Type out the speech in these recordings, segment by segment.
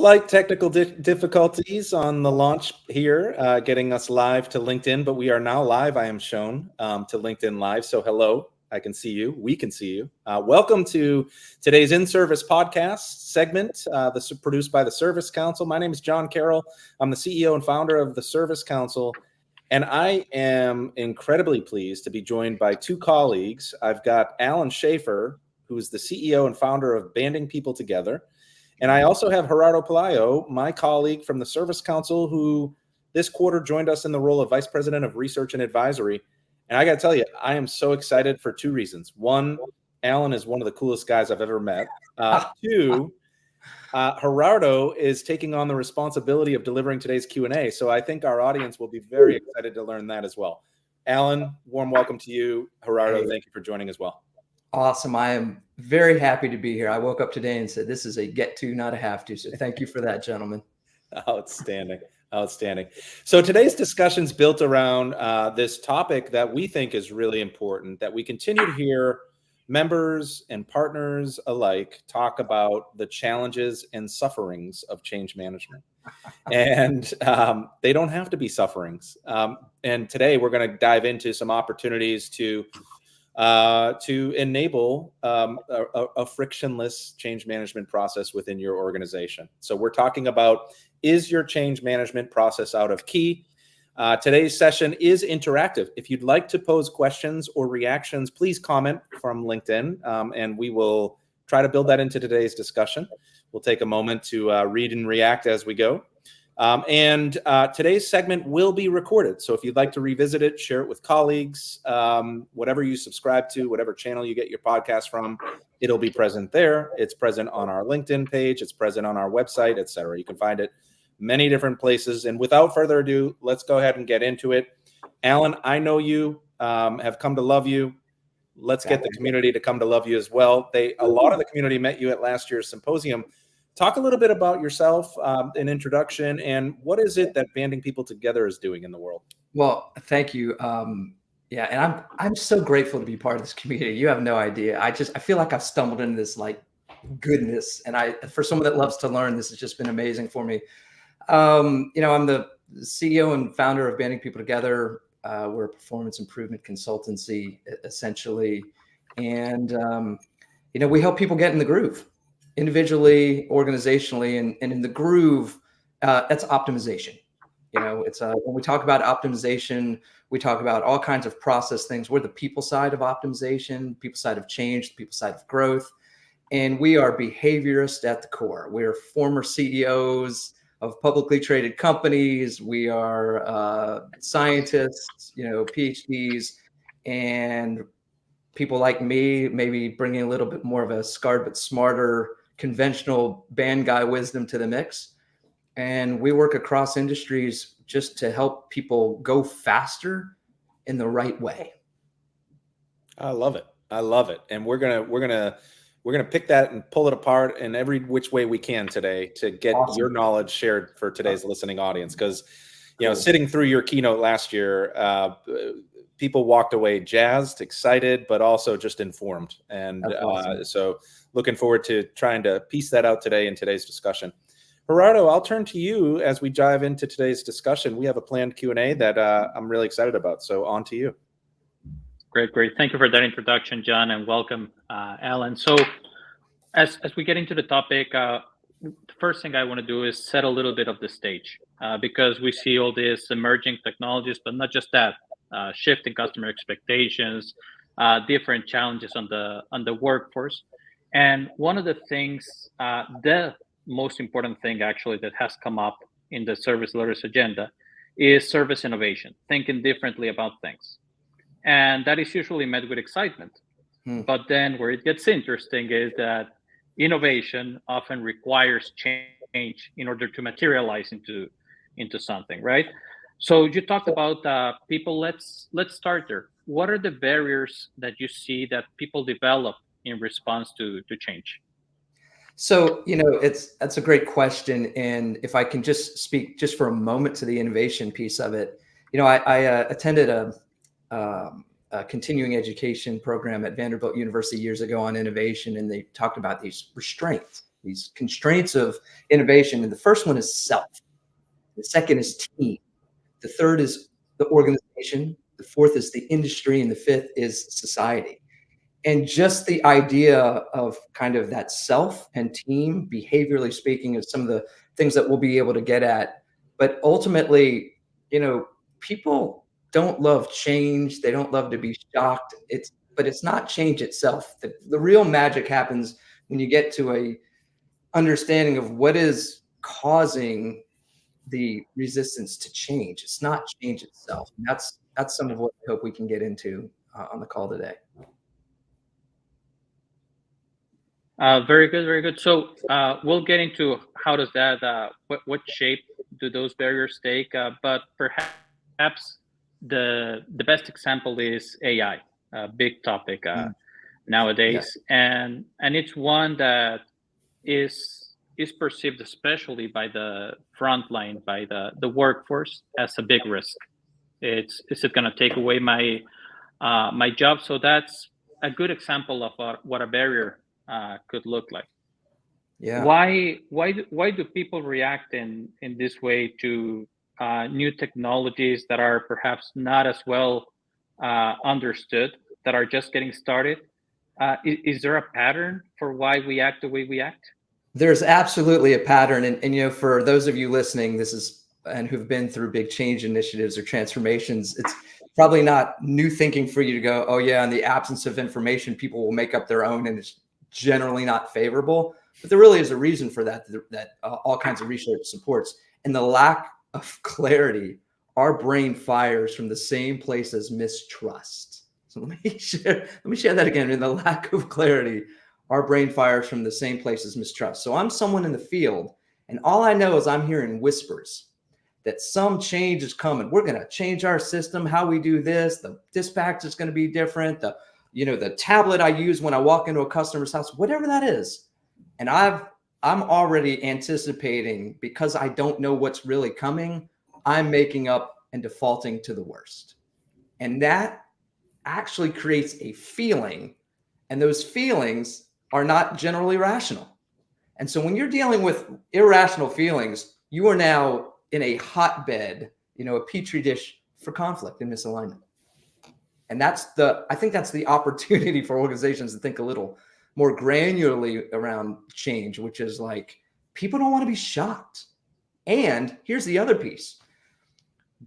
Slight technical difficulties on the launch here, getting us live to LinkedIn, but we are now live, I am shown, to LinkedIn Live. So hello, I can see you. We can see you. Welcome to today's inService podcast segment, produced by the Service Council. My name is John Carroll. I'm the CEO and founder of the Service Council, and I am incredibly pleased to be joined by two colleagues. I've got Alan Schaefer, who's the CEO and founder of Banding People Together. And I also have Gerardo Pelayo, my colleague from the Service Council, who this quarter joined us in the role of Vice President of Research and Advisory. And I got to tell you, I am so excited for two reasons. One, Alan is one of the coolest guys I've ever met. Two, Gerardo is taking on the responsibility of delivering today's Q&A. So I think our audience will be very excited to learn that as well. Alan, warm welcome to you. Gerardo, thank you for joining as well. Awesome. I am very happy to be here. I woke up today and said, this is a get to, not a have to. So thank you for that, gentlemen. Outstanding. Outstanding. So today's discussion is built around this topic that we think is really important, that we continue to hear members and partners alike talk about the challenges and sufferings of change management. And they don't have to be sufferings. And today we're going to dive into some opportunities to enable a frictionless change management process within your organization. So we're talking about, is your change management process out of key? Today's session is interactive. If you'd like to pose questions or reactions, please comment from LinkedIn, and we will try to build that into today's discussion. We'll take a moment to read and react as we go. And today's segment will be recorded. So if you'd like to revisit it, share it with colleagues, whatever you subscribe to, whatever channel you get your podcast from, it'll be present there. It's present on our LinkedIn page. It's present on our website, etc. You can find it many different places. And without further ado, let's go ahead and get into it. Alan, I know you have come to love you. Let's get the community to come to love you as well. A lot of the community met you at last year's symposium. Talk a little bit about yourself, an introduction, and what is it that Banding People Together is doing in the world? Well, thank you. Yeah, and I'm so grateful to be part of this community. You have no idea. I feel like I've stumbled into this like goodness, and for someone that loves to learn, this has just been amazing for me. I'm the CEO and founder of Banding People Together. We're a performance improvement consultancy, essentially, and we help people get in the groove. Individually, organizationally, and in the groove, that's optimization. It's when we talk about optimization, we talk about all kinds of process things. We're the people side of optimization, people side of change, the people side of growth, and we are behaviorists at the core. We're former CEOs of publicly traded companies. We are scientists, PhDs, and people like me, maybe bringing a little bit more of a scarred but smarter, conventional band guy wisdom to the mix. And we work across industries just to help people go faster in the right way. I love it. I love it. And we're gonna pick that and pull it apart in every which way we can today to get your knowledge shared for today's listening audience. Because sitting through your keynote last year, people walked away jazzed, excited, but also just informed. And awesome. So looking forward to trying to piece that out today in today's discussion. Gerardo, I'll turn to you as we dive into today's discussion. We have a planned Q&A that I'm really excited about. So on to you. Great. Thank you for that introduction, John, and welcome, Alan. So as we get into the topic, the first thing I want to do is set a little bit of the stage because we see all these emerging technologies, but not just that. Shifting customer expectations, different challenges on the workforce. And one of the things, the most important thing actually that has come up in the service leaders agenda is service innovation, thinking differently about things. And that is usually met with excitement. But then where it gets interesting is that innovation often requires change in order to materialize into something, right? So you talked about people. Let's start there. What are the barriers that you see that people develop in response to change? So, that's a great question. And if I can just speak just for a moment to the innovation piece of it, I attended a continuing education program at Vanderbilt University years ago on innovation, and they talked about these restraints. these constraints of innovation. And the first one is self. The second is team. The third is the organization. The fourth is the industry. And the fifth is society. And just the idea of kind of that self and team, behaviorally speaking, is some of the things that we'll be able to get at. But ultimately, people don't love change. They don't love to be shocked. But it's not change itself. The real magic happens when you get to a understanding of what is causing the resistance to change. It's not change itself. And that's some of what I hope we can get into on the call today. Very good, very good. So we'll get into how does that, what shape do those barriers take? But perhaps the best example is AI, a big topic nowadays, and it's one that is perceived, especially by the front line, by the workforce, as a big risk. Is it going to take away my job? So that's a good example of what a barrier could look like. Yeah. Why do people react in this way to new technologies that are perhaps not as well understood, that are just getting started? Is there a pattern for why we act the way we act? There's absolutely a pattern. And for those of you listening, and who've been through big change initiatives or transformations, it's probably not new thinking for you to go, oh yeah, in the absence of information, people will make up their own, and it's generally not favorable. But there really is a reason for that all kinds of research supports. And the lack of clarity, our brain fires from the same place as mistrust. So let me share that again. In the lack of clarity, our brain fires from the same place as mistrust. So I'm someone in the field, and all I know is I'm hearing whispers that some change is coming. We're going to change our system, how we do this. The dispatch is going to be different. The tablet I use when I walk into a customer's house, whatever that is. And I'm already anticipating, because I don't know what's really coming, I'm making up and defaulting to the worst. And that actually creates a feeling, and those feelings are not generally rational. And so when you're dealing with irrational feelings, you are now in a hotbed, a petri dish for conflict and misalignment. And I think that's the opportunity for organizations to think a little more granularly around change, which is like, people don't want to be shocked. And here's the other piece: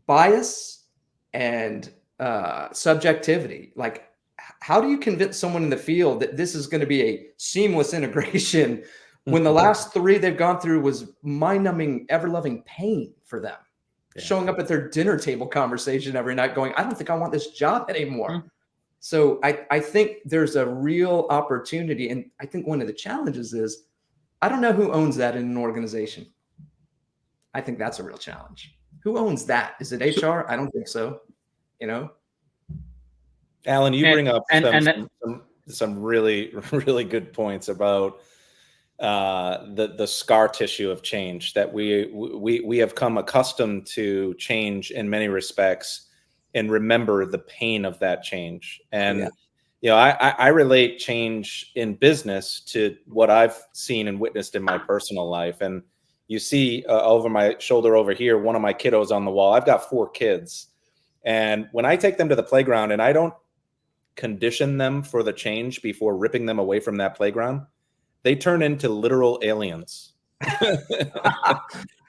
bias and subjectivity. Like, how do you convince someone in the field that this is going to be a seamless integration when the last 3 they've gone through was mind-numbing, ever-loving pain for them? Yeah. Showing up at their dinner table conversation every night going, I don't think I want this job anymore. Mm-hmm. So I think there's a real opportunity. And I think one of the challenges is, I don't know who owns that in an organization. I think that's a real challenge. Who owns that? Is it HR? I don't think so. Alan, you bring up some really, really good points about the scar tissue of change, that we have come accustomed to change in many respects and remember the pain of that change. And I relate change in business to what I've seen and witnessed in my personal life. And you see over my shoulder over here, one of my kiddos on the wall. I've got 4 kids, and when I take them to the playground and I don't condition them for the change before ripping them away from that playground, they turn into literal aliens.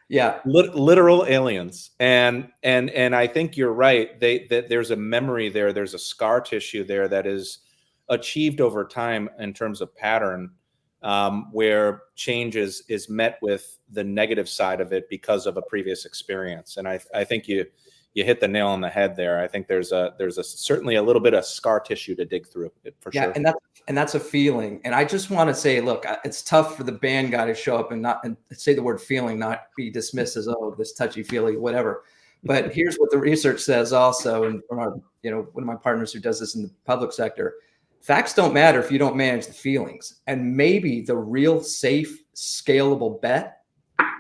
Yeah, literal aliens. And I think you're right. That there's a memory there. There's a scar tissue there that is achieved over time in terms of pattern, where change is met with the negative side of it because of a previous experience. And I think you hit the nail on the head there. I think there's certainly a little bit of scar tissue to dig through, for sure. And that's a feeling. And I just want to say, look, it's tough for the band guy to show up and say the word feeling, not be dismissed as, oh, this touchy feely, whatever. But here's what the research says also, and from our, one of my partners who does this in the public sector: facts don't matter if you don't manage the feelings. And maybe the real safe, scalable bet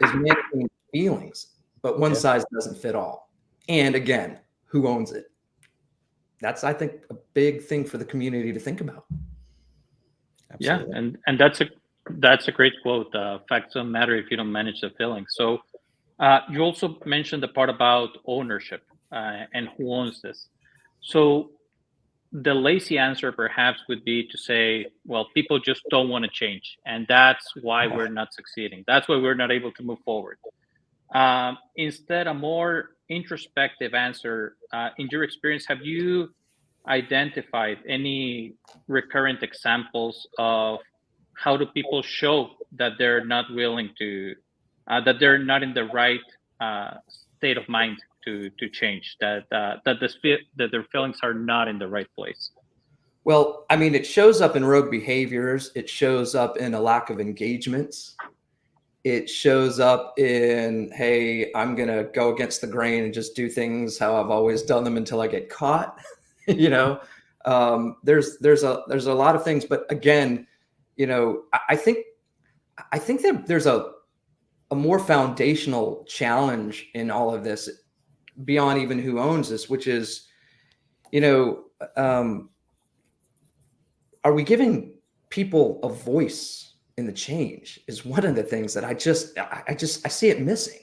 is managing feelings, but one size doesn't fit all. And again, who owns it? That's, I think, a big thing for the community to think about. Absolutely. Yeah, and that's a That's a great quote. Facts don't matter if you don't manage the feelings. So you also mentioned the part about ownership and who owns this. So the lazy answer perhaps would be to say, well, people just don't want to change. And that's why we're not succeeding. That's why we're not able to move forward. Instead, a more introspective answer, in your experience, have you identified any recurrent examples of how do people show that they're not willing to, that they're not in the right state of mind to change, that that their feelings are not in the right place? Well, I mean, it shows up in rogue behaviors. It shows up in a lack of engagements. It shows up in, hey, I'm going to go against the grain and just do things how I've always done them until I get caught. You know, there's a lot of things, but again, you know, I think that there's a more foundational challenge in all of this beyond even who owns this, which is, you know, are we giving people a voice in the change is one of the things that I see it missing.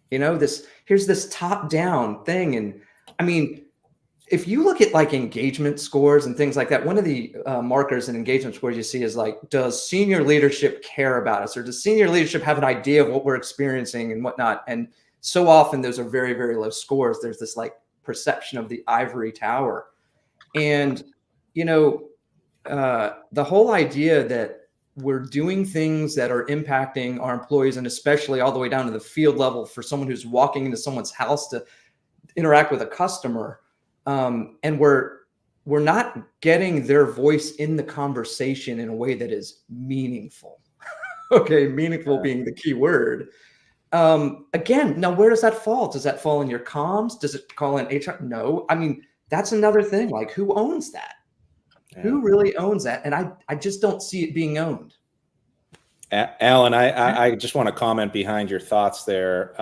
You know, here's this top down thing. And I mean, if you look at like engagement scores and things like that, one of the markers in engagement scores you see is like, does senior leadership care about us, or does senior leadership have an idea of what we're experiencing and whatnot? And so often those are very, very low scores. There's this like perception of the ivory tower. And, you know, the whole idea that we're doing things that are impacting our employees, and especially all the way down to the field level for someone who's walking into someone's house to interact with a customer, and we're not getting their voice in the conversation in a way that is meaningful. Okay, meaningful being the key word. Again, now where does that fall? Does that fall in your comms? Does it call in HR? No. I mean, that's another thing. Like, who owns that? Yeah. Who really owns that? And I just don't see it being owned. Alan, I just want to comment behind your thoughts there.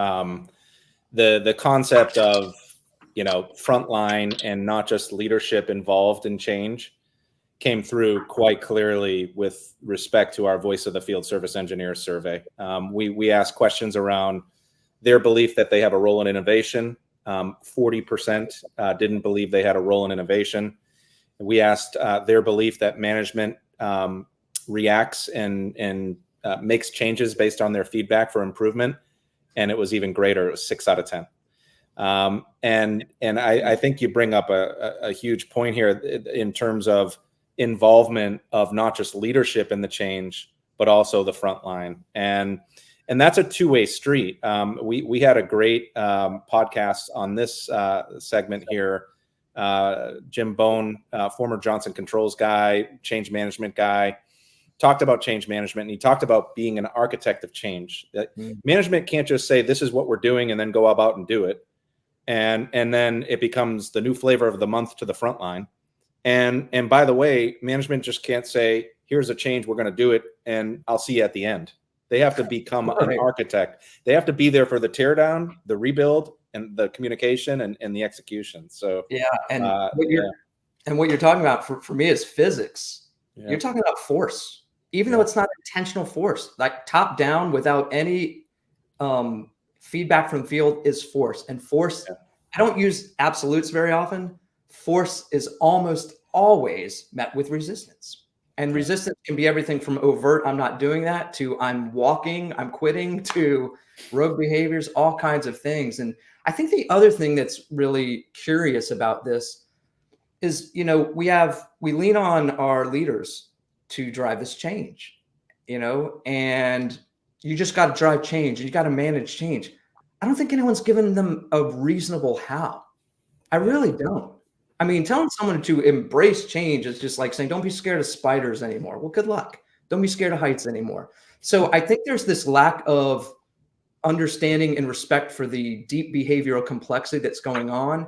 The concept of, you know, frontline and not just leadership involved in change came through quite clearly with respect to our Voice of the Field Service Engineer survey. We asked questions around their belief that they have a role in innovation. 40% didn't believe they had a role in innovation. We asked their belief that management reacts and makes changes based on their feedback for improvement, and it was even greater. It was 6 out of 10. And I think you bring up a huge point here in terms of involvement of not just leadership in the change, but also the front line. And that's a two-way street. We had a great podcast on this segment here. Jim Bone, former Johnson Controls guy, change management guy, talked about change management, and he talked about being an architect of change. That management can't just say, this is what we're doing, and then go about and do it. And then it becomes the new flavor of the month to the front line. And by the way, management just can't say, here's a change, we're going to do it, and I'll see you at the end. They have to become an architect. They have to be there for the teardown, the rebuild, and the communication and the execution. So yeah, and what you're talking about for me is physics. Yeah. You're talking about force, even though it's not intentional force. Like top down without any feedback from the field is force. And force, I don't use absolutes very often. Force is almost always met with resistance. And resistance can be everything from overt, I'm not doing that, to I'm walking, I'm quitting, to rogue behaviors, all kinds of things. And I think the other thing that's really curious about this is, you know, we lean on our leaders to drive this change, you know, and you just got to drive change and you got to manage change. I don't think anyone's given them a reasonable how. I really don't. I mean, telling someone to embrace change is just like saying, don't be scared of spiders anymore. Well, good luck. Don't be scared of heights anymore. So I think there's this lack of understanding and respect for the deep behavioral complexity that's going on.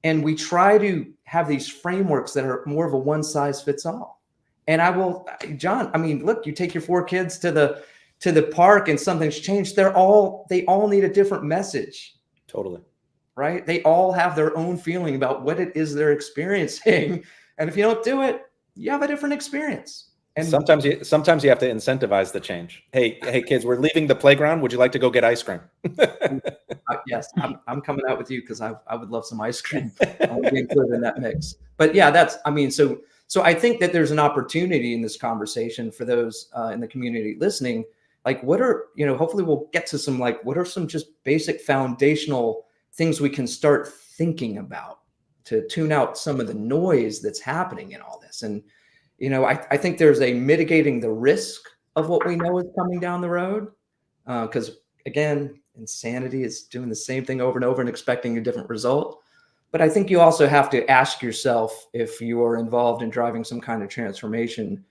And we try to have these frameworks that are more of a one size fits all. And John, I mean, look, you take your 4 kids to the park and something's changed. They all need a different message. Totally. Right? They all have their own feeling about what it is they're experiencing. And if you don't do it, you have a different experience. And sometimes you have to incentivize the change. Hey kids, we're leaving the playground. Would you like to go get ice cream? yes, I'm coming out with you because I would love some ice cream. I want to be included in that mix. But yeah, so I think that there's an opportunity in this conversation for those in the community listening. Like, what are, hopefully we'll get to some, like, what are some just basic foundational things we can start thinking about to tune out some of the noise that's happening in all this. And, I think there's a mitigating the risk of what we know is coming down the road. Because again, insanity is doing the same thing over and over and expecting a different result. But I think you also have to ask yourself, if you are involved in driving some kind of transformation,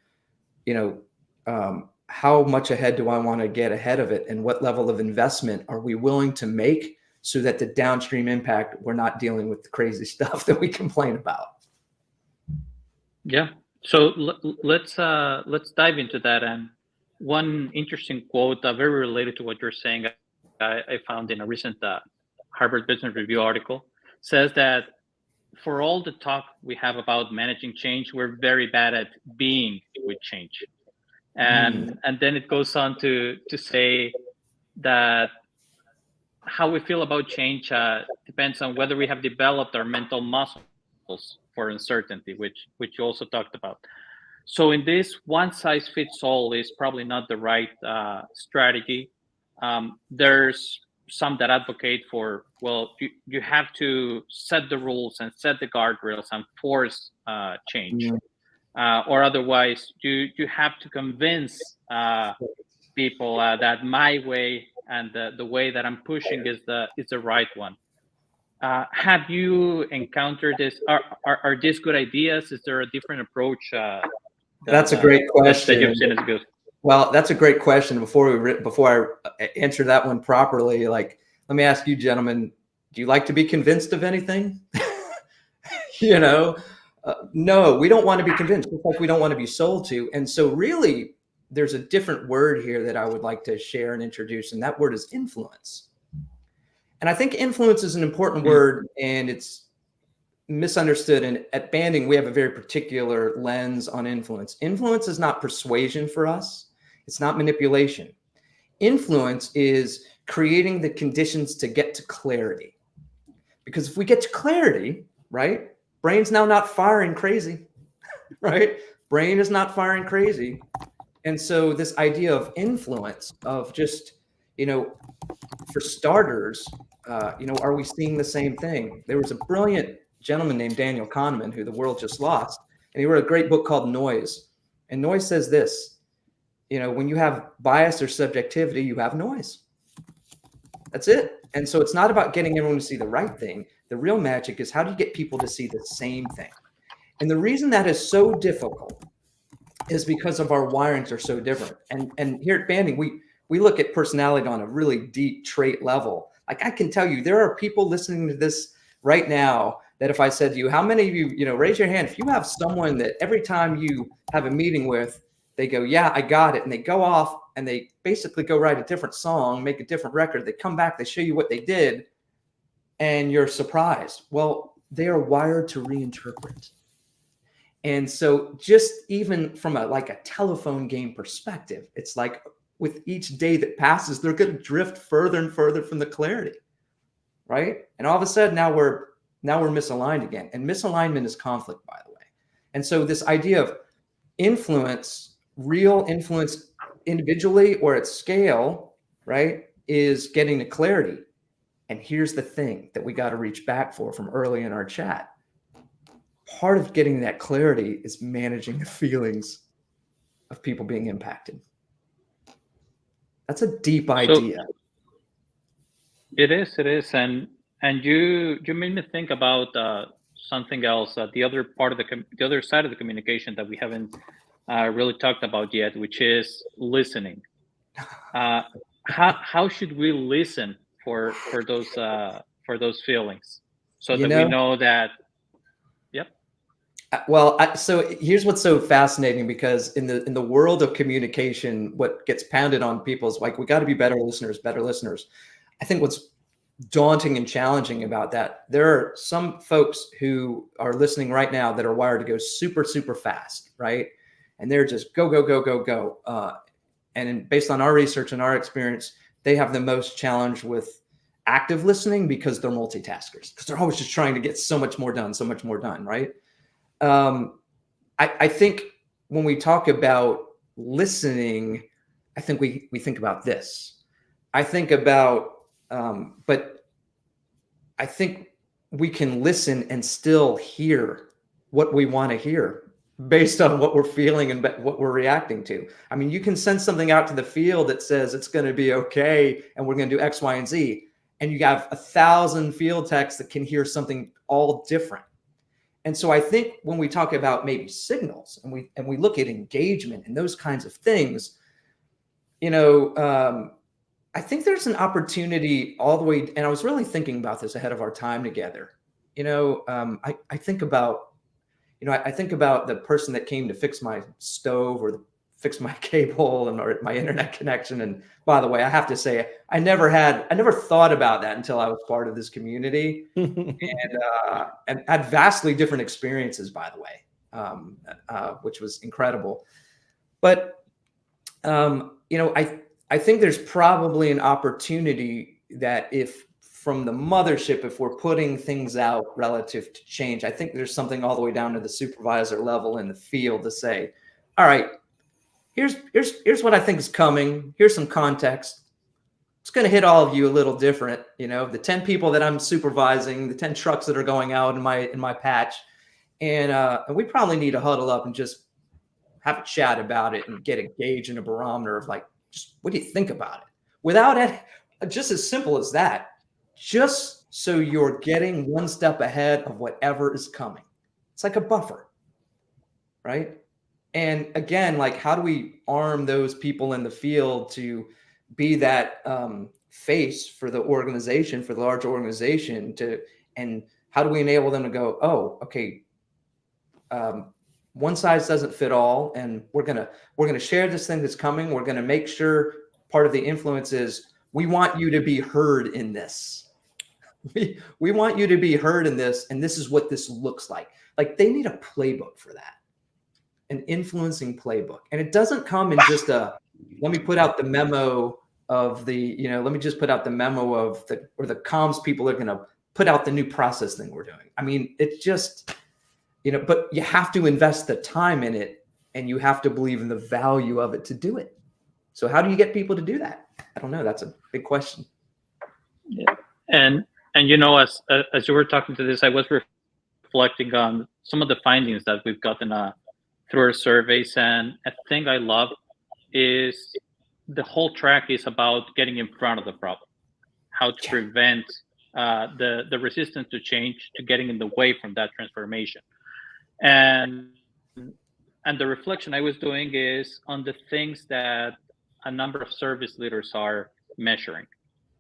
how much ahead do I want to get ahead of it? And what level of investment are we willing to make so that the downstream impact, we're not dealing with the crazy stuff that we complain about? Yeah. So let's dive into that. And one interesting quote, very related to what you're saying, I found in a recent Harvard Business Review article, says that for all the talk we have about managing change, we're very bad at being with change. And then it goes on to say that how we feel about change depends on whether we have developed our mental muscles for uncertainty, which you also talked about. So in this, one size fits all is probably not the right strategy. There's some that advocate for, well, you have to set the rules and set the guardrails and force change. Or otherwise, you have to convince people that my way and the way that I'm pushing is the right one. Have you encountered this? Are these good ideas? Is there a different approach? That's a great question. That you've seen is good. Well, that's a great question. Before I answer that one properly, like, let me ask you, gentlemen, do you like to be convinced of anything? No, we don't want to be convinced, just like we don't want to be sold to. And so really, there's a different word here that I would like to share and introduce, and that word is influence. And I think influence is an important word, and it's misunderstood. And at Banding, we have a very particular lens on influence. Influence is not persuasion for us. It's not manipulation. Influence is creating the conditions to get to clarity. Because if we get to clarity, right, brain's now not firing crazy, right? Brain is not firing crazy. And so this idea of influence, of just, for starters, are we seeing the same thing? There was a brilliant gentleman named Daniel Kahneman, who the world just lost, and he wrote a great book called Noise. And Noise says this, when you have bias or subjectivity, you have noise. That's it. And so it's not about getting everyone to see the right thing. The real magic is, how do you get people to see the same thing? And the reason that is so difficult is because of our wirings are so different. And here at Banding, we look at personality on a really deep trait level. Like, I can tell you, there are people listening to this right now that if I said to you, how many of you, raise your hand, if you have someone that every time you have a meeting with, they go, yeah, I got it. And they go off and they basically go write a different song, make a different record. They come back, they show you what they did, and you're surprised. Well, they are wired to reinterpret. And so just even from a telephone game perspective, it's like with each day that passes, they're going to drift further and further from the clarity, right? And all of a sudden now we're misaligned again. And misalignment is conflict, by the way. And so this idea of influence, real influence individually or at scale, right, is getting to clarity. And here's the thing that we got to reach back for from early in our chat. Part of getting that clarity is managing the feelings of people being impacted. That's a deep idea. So, it is. And you made me think about something else, the other part of the other side of the communication that we haven't really talked about yet, which is listening. How should we listen for those feelings, so that we know that? Yep. Well, so here's what's so fascinating, because in the world of communication, what gets pounded on people is like, we got to be better listeners. I think what's daunting and challenging about that, there are some folks who are listening right now that are wired to go super, super fast, right? and they're just go, go, go, go, go. Based on our research and our experience, they have the most challenge with active listening because they're multitaskers, because they're always just trying to get so much more done, right? I think when we talk about listening, I think we think about this. I think about, but I think we can listen and still hear what we want to hear based on what we're feeling and what we're reacting to. I mean, you can send something out to the field that says it's going to be okay and we're going to do X, Y, and Z. And you have 1,000 field techs that can hear something all different. And so I think when we talk about maybe signals and we look at engagement and those kinds of things, I think there's an opportunity all the way. And I was really thinking about this ahead of our time together. I think about the person that came to fix my stove or fix my cable or my internet connection. And by the way, I have to say, I never thought about that until I was part of this community, and had vastly different experiences, by the way, which was incredible. But, I think there's probably an opportunity that if from the mothership, if we're putting things out relative to change, I think there's something all the way down to the supervisor level in the field to say, all right, here's what I think is coming. Here's some context. It's going to hit all of you a little different. The 10 people that I'm supervising, the 10 trucks that are going out in my patch, and we probably need to huddle up and just have a chat about it and get engaged in a barometer of like, just what do you think about it? Without it, just as simple as that. Just so you're getting one step ahead of whatever is coming. It's like a buffer, right? And again, like, how do we arm those people in the field to be that face for the organization, for the large organization, and how do we enable them to go, oh, okay, one size doesn't fit all, and we're gonna share this thing that's coming. We're gonna make sure part of the influence is we want you to be heard in this. We want you to be heard in this, and this is what this looks like. Like, they need a playbook for that, an influencing playbook. And it doesn't come in just let me put out the memo of let me just put out the memo of the comms people are going to put out the new process thing we're doing. I mean, it's just, but you have to invest the time in it, and you have to believe in the value of it to do it. So how do you get people to do that? I don't know. That's a big question. Yeah. And as you were talking to this, I was reflecting on some of the findings that we've gotten through our surveys. And a thing I love is the whole track is about getting in front of the problem, how to prevent the resistance to change, to getting in the way from that transformation. And the reflection I was doing is on the things that a number of service leaders are measuring.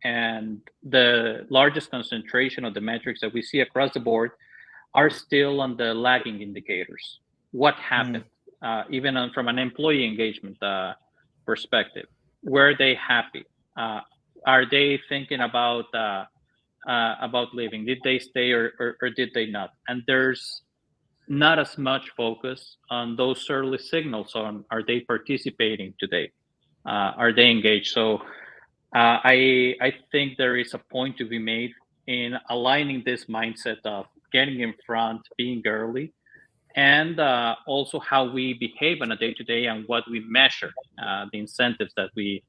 And the largest concentration of the metrics that we see across the board are still on the lagging indicators. What happened, even from an employee engagement perspective? Were they happy? Are they thinking about leaving? Did they stay or did they not? And there's not as much focus on those early signals on, are they participating today? Are they engaged? So I think there is a point to be made in aligning this mindset of getting in front, being early, and also how we behave on a day-to-day and what we measure, the incentives that we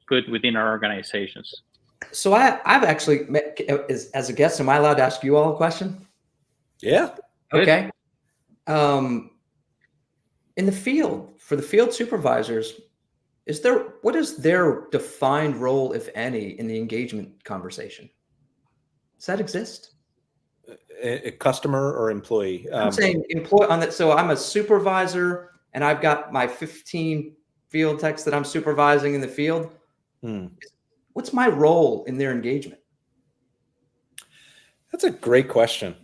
put within our organizations. So I've actually, as a guest, am I allowed to ask you all a question? Yeah. Okay. In the field, for the field supervisors, what is their defined role, if any, in the engagement conversation? Does that exist? A customer or employee? I'm saying employee on that. So I'm a supervisor, and I've got my 15 field techs that I'm supervising in the field. What's my role in their engagement? That's a great question.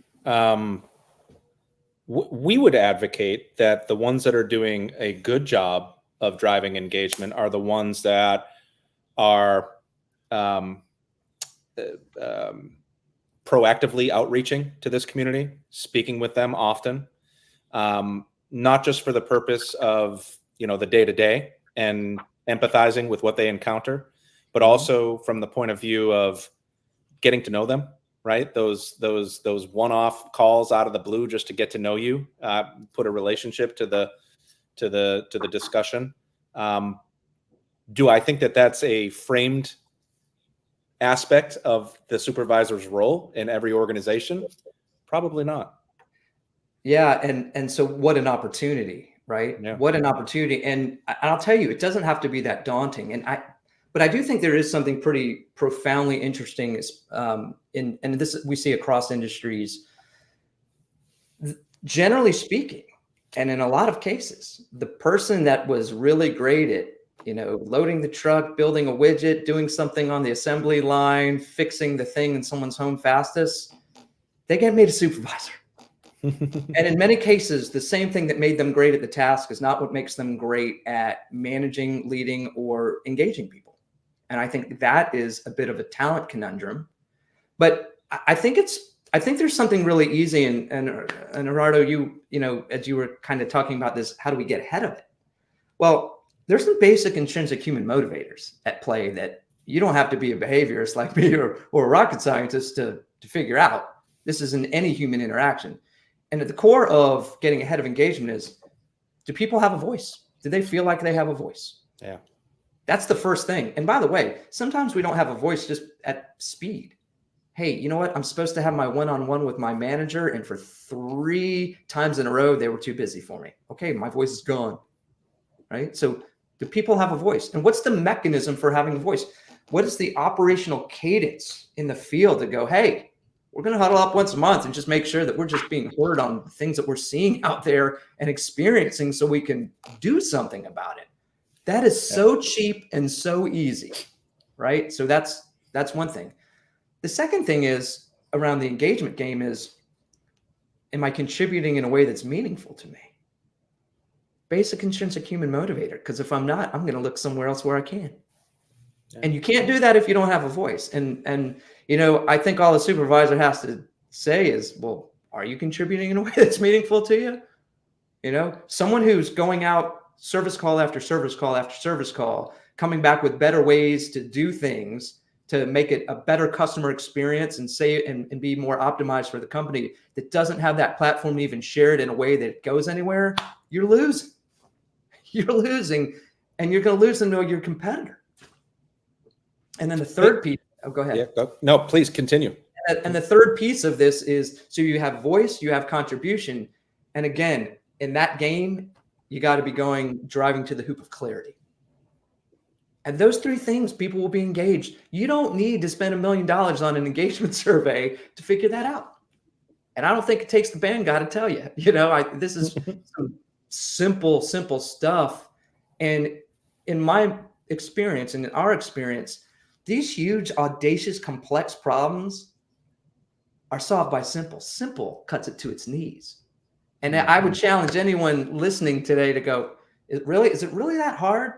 We would advocate that the ones that are doing a good job of driving engagement are the ones that are proactively outreaching to this community, speaking with them often, not just for the purpose of, the day-to-day and empathizing with what they encounter, but also from the point of view of getting to know them, right? Those one-off calls out of the blue just to get to know you, put a relationship to the discussion. Do I think that that's a framed aspect of the supervisor's role in every organization? Probably not. Yeah, and so what an opportunity, right? Yeah. What an opportunity. And I'll tell you, it doesn't have to be that daunting. But I do think there is something pretty profoundly interesting and this we see across industries. Generally speaking, and in a lot of cases, the person that was really great at, loading the truck, building a widget, doing something on the assembly line, fixing the thing in someone's home fastest, they get made a supervisor. And in many cases, the same thing that made them great at the task is not what makes them great at managing, leading, or engaging people. And I think that is a bit of a talent conundrum. But I think there's something really easy. And Gerardo, you as you were kind of talking about this, how do we get ahead of it? Well, there's some basic intrinsic human motivators at play that you don't have to be a behaviorist like me or a rocket scientist to figure out. This is in any human interaction. And at the core of getting ahead of engagement is, do people have a voice? Do they feel like they have a voice? Yeah. That's the first thing. And by the way, sometimes we don't have a voice just at speed. Hey, you know what? I'm supposed to have my one-on-one with my manager, and for 3 times in a row, they were too busy for me. Okay, my voice is gone, right? So do people have a voice? And what's the mechanism for having a voice? What is the operational cadence in the field to go, hey, we're going to huddle up once a month and just make sure that we're just being heard on things that we're seeing out there and experiencing so we can do something about it. That is so cheap and so easy, right? So that's one thing. The second thing is around the engagement game is, am I contributing in a way that's meaningful to me? Basic intrinsic human motivator. Because if I'm not, I'm going to look somewhere else where I can. Yeah. And you can't do that if you don't have a voice. And I think all the supervisor has to say is, well, are you contributing in a way that's meaningful to you? Someone who's going out service call after service call after service call, coming back with better ways to do things to make it a better customer experience and be more optimized for the company, that doesn't have that platform even shared in a way that it goes anywhere, you're losing. You're losing, and you're going to lose into your competitor. And then the third piece, go ahead. Yeah, go. No, please continue. And the third piece of this is, so you have voice, you have contribution. And again, in that game, you got to be driving to the hoop of clarity. And those 3 things, people will be engaged. You don't need to spend $1 million on an engagement survey to figure that out. And I don't think it takes the band guy to tell you, this is some simple stuff. And in my experience and in our experience, these huge, audacious, complex problems are solved by simple. Simple cuts it to its knees. And I would challenge anyone listening today to go, is it really that hard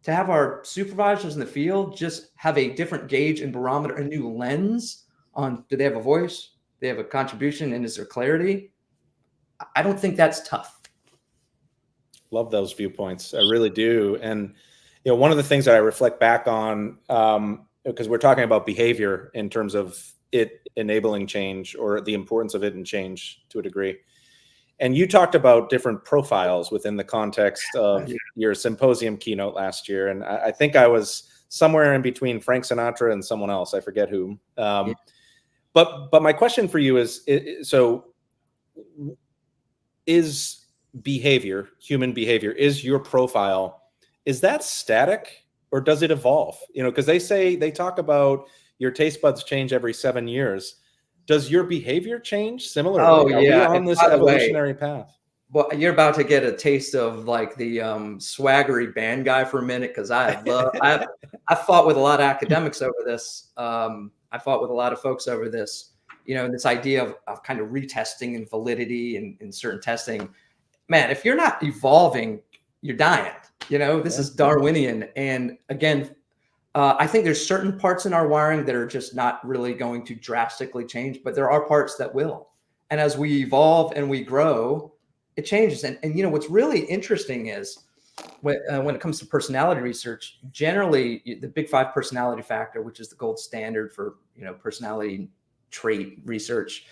to have our supervisors in the field just have a different gauge and barometer, a new lens on, do they have a voice? Do they have a contribution? And is there clarity? I don't think that's tough. Love those viewpoints. I really do. And, one of the things that I reflect back on, because we're talking about behavior in terms of it enabling change or the importance of it in change to a degree. And you talked about different profiles within the context of your symposium keynote last year. And I think I was somewhere in between Frank Sinatra and someone else. I forget whom. But my question for you is, so is behavior, human behavior, is your profile, is that static or does it evolve? Because they talk about your taste buds change every 7 years. Does your behavior change similarly? Oh, yeah. Are we on this evolutionary path? Well, you're about to get a taste of like the swaggery band guy for a minute, because I fought with a lot of academics over this. I fought with a lot of folks over this. This idea of kind of retesting and validity and certain testing. Man, if you're not evolving, you're dying. This is Darwinian. And again, I think there's certain parts in our wiring that are just not really going to drastically change, but there are parts that will. And as we evolve and we grow, It changes. And what's really interesting is when it comes to personality research, generally the big 5 personality factor, which is the gold standard for, personality trait research,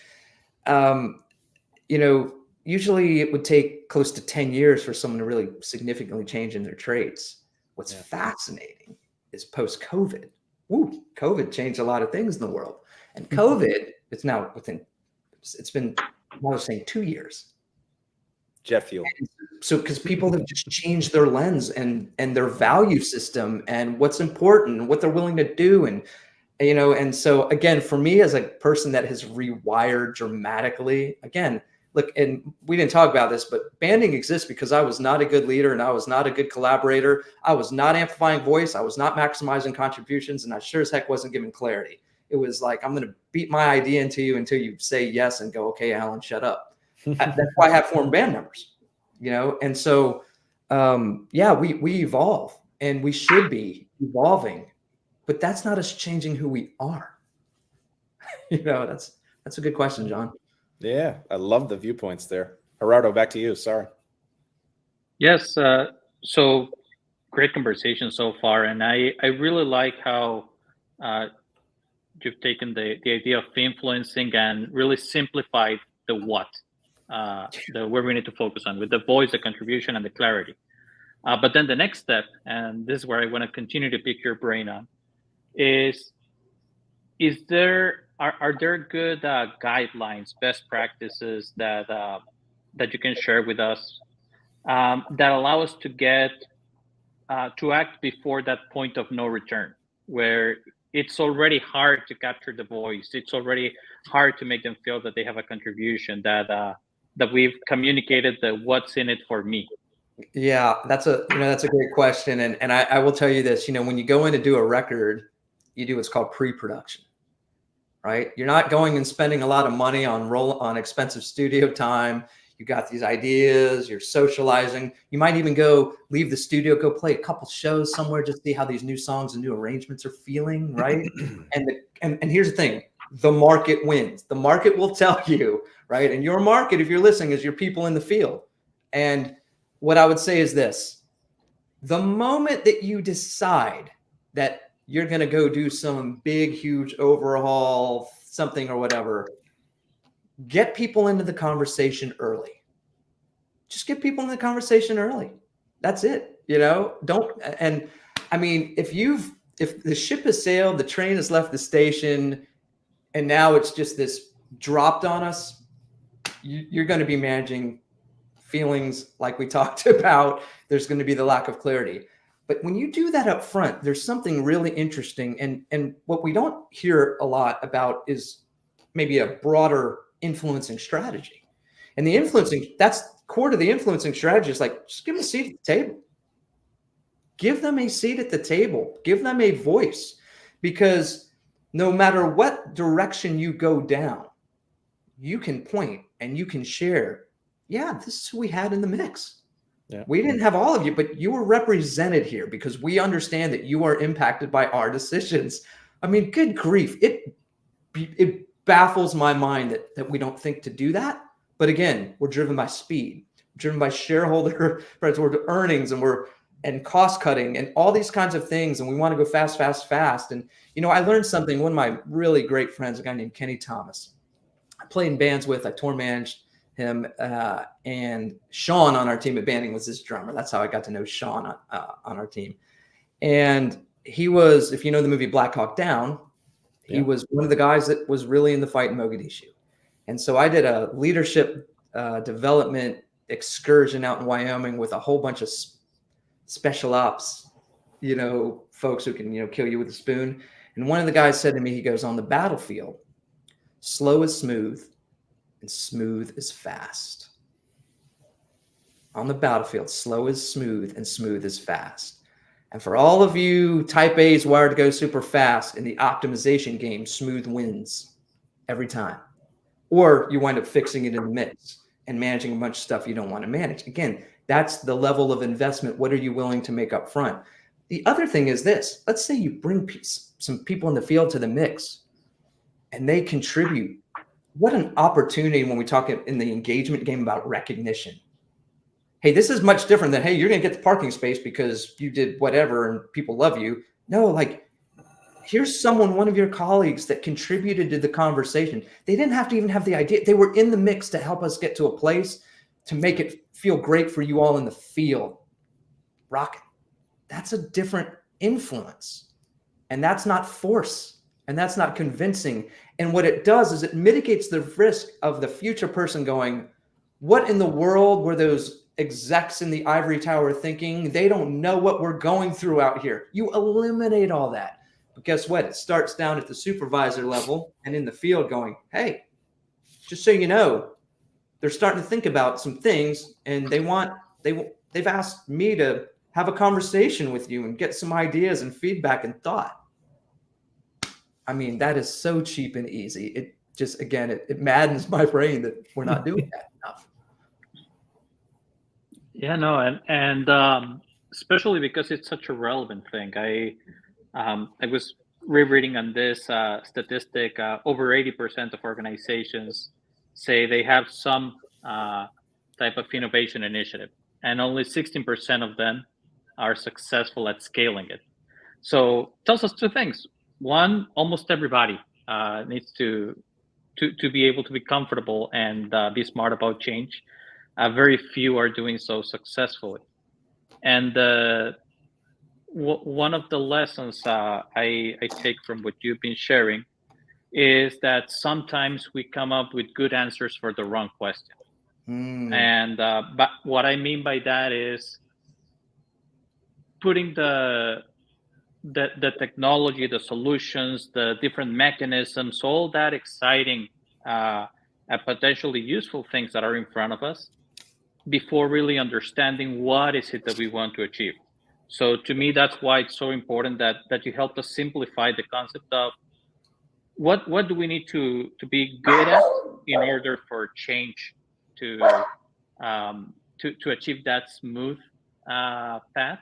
usually it would take close to 10 years for someone to really significantly change in their traits. What's fascinating is post-COVID. COVID changed a lot of things in the world. And COVID, it's been, I was saying 2 years. Jet fuel. So, because people have just changed their lens and their value system and what's important and what they're willing to do. And so again, for me as a person that has rewired dramatically, again, look, and we didn't talk about this, but banding exists because I was not a good leader and I was not a good collaborator. I was not amplifying voice. I was not maximizing contributions, and I sure as heck wasn't giving clarity. It was like, I'm going to beat my idea into you until you say yes and go, okay, Alan, shut up. That's why I have formed band members, And so, we evolve, and we should be evolving, but that's not us changing who we are. That's a good question, John. Yeah, I love the viewpoints there. Gerardo, back to you. Sorry. Yes. So great conversation so far. And I really like how you've taken the idea of influencing and really simplified the what, where we need to focus on with the voice, the contribution, and the clarity. But then the next step, and this is where I want to continue to pick your brain on, are there good guidelines, best practices that you can share with us that allow us to get to act before that point of no return, where it's already hard to capture the voice, it's already hard to make them feel that they have a contribution, that we've communicated the what's in it for me? Yeah, that's a great question, and I will tell you this. When you go in to do a record, you do what's called pre-production. Right? You're not going and spending a lot of money on expensive studio time. You got these ideas, you're socializing. You might even leave the studio, go play a couple shows somewhere, just see how these new songs and new arrangements are feeling, right? and here's the thing, the market wins. The market will tell you, right? And your market, if you're listening, is your people in the field. And what I would say is this: the moment that you decide that you're going to go do some big, huge overhaul, something or whatever, get people into the conversation early. Just get people in the conversation early. That's it. And I mean, if the ship has sailed, the train has left the station, and now it's just this dropped on us, you're going to be managing feelings like we talked about. There's going to be the lack of clarity. But when you do that up front, there's something really interesting. And what we don't hear a lot about is maybe a broader influencing strategy. And that's core to the influencing strategy, is like, just give them a seat at the table. Give them a seat at the table. Give them a voice. Because no matter what direction you go down, you can point and you can share, this is who we had in the mix. Yeah. We didn't have all of you, but you were represented here because we understand that you are impacted by our decisions. I mean, good grief. It baffles my mind that we don't think to do that. But again, we're driven by speed, driven by shareholder earnings, and cost cutting and all these kinds of things. And we want to go fast, fast, fast. And, I learned something. One of my really great friends, a guy named Kenny Thomas, I played in bands with, I tour managed him, and Sean on our team at banding was his drummer. That's how I got to know Sean on our team. And he was, if you know the movie Black Hawk Down, he was one of the guys that was really in the fight in Mogadishu. And so I did a leadership development excursion out in Wyoming with a whole bunch of special ops, folks who can, kill you with a spoon. And one of the guys said to me, he goes, on the battlefield, slow is smooth and smooth is fast. On the battlefield, slow is smooth and smooth is fast. And for all of you type A's wired to go super fast, in the optimization game, smooth wins every time. Or you wind up fixing it in the mix and managing a bunch of stuff you don't want to manage. Again, that's the level of investment. What are you willing to make up front? The other thing is this. Let's say you bring some people in the field to the mix and they contribute. What an opportunity when we talk in the engagement game about recognition. hey, this is much different than, hey, you're going to get the parking space because you did whatever and people love you. No, like, here's someone, one of your colleagues that contributed to the conversation. They didn't have to even have the idea. They were in the mix to help us get to a place to make it feel great for you all in the field. Rocket. That's a different influence. And that's not force. And that's not convincing. And what it does is it mitigates the risk of the future person going, what in the world were those execs in the ivory tower thinking? They don't know what we're going through out here. You eliminate all that. But guess what? It starts down at the supervisor level and in the field going, hey, just so you know, they're starting to think about some things and they've asked me to have a conversation with you and get some ideas and feedback and thought. I mean, that is so cheap and easy. It just, again, it maddens my brain that we're not doing that enough. Yeah, no, and especially because it's such a relevant thing. I was rereading on this statistic. Over 80% of organizations say they have some type of innovation initiative, and only 16% of them are successful at scaling it. So it tells us two things. One, almost everybody needs to be able to be comfortable and be smart about change. Very few are doing so successfully. And one of the lessons I take from what you've been sharing is that sometimes we come up with good answers for the wrong question. And but what I mean by that is putting the technology, the solutions, the different mechanisms, all that exciting and potentially useful things that are in front of us before really understanding what is it that we want to achieve. So to me, that's why it's so important that you help us simplify the concept of what do we need to be good at in order for change to achieve that smooth path,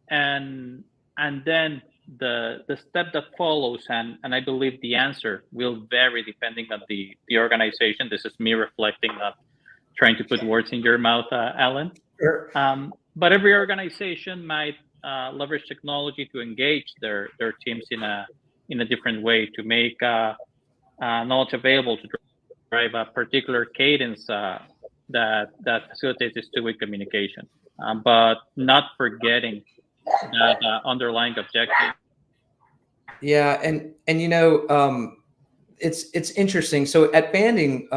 and then the step that follows, and I believe the answer will vary depending on the organization. This is me reflecting, not trying to put words in your mouth, Alan. Sure. But every organization might leverage technology to engage their teams in a different way, to make knowledge available, to drive a particular cadence that facilitates this two-way communication, but not forgetting that underlying objective. Yeah, and it's interesting. So at banding,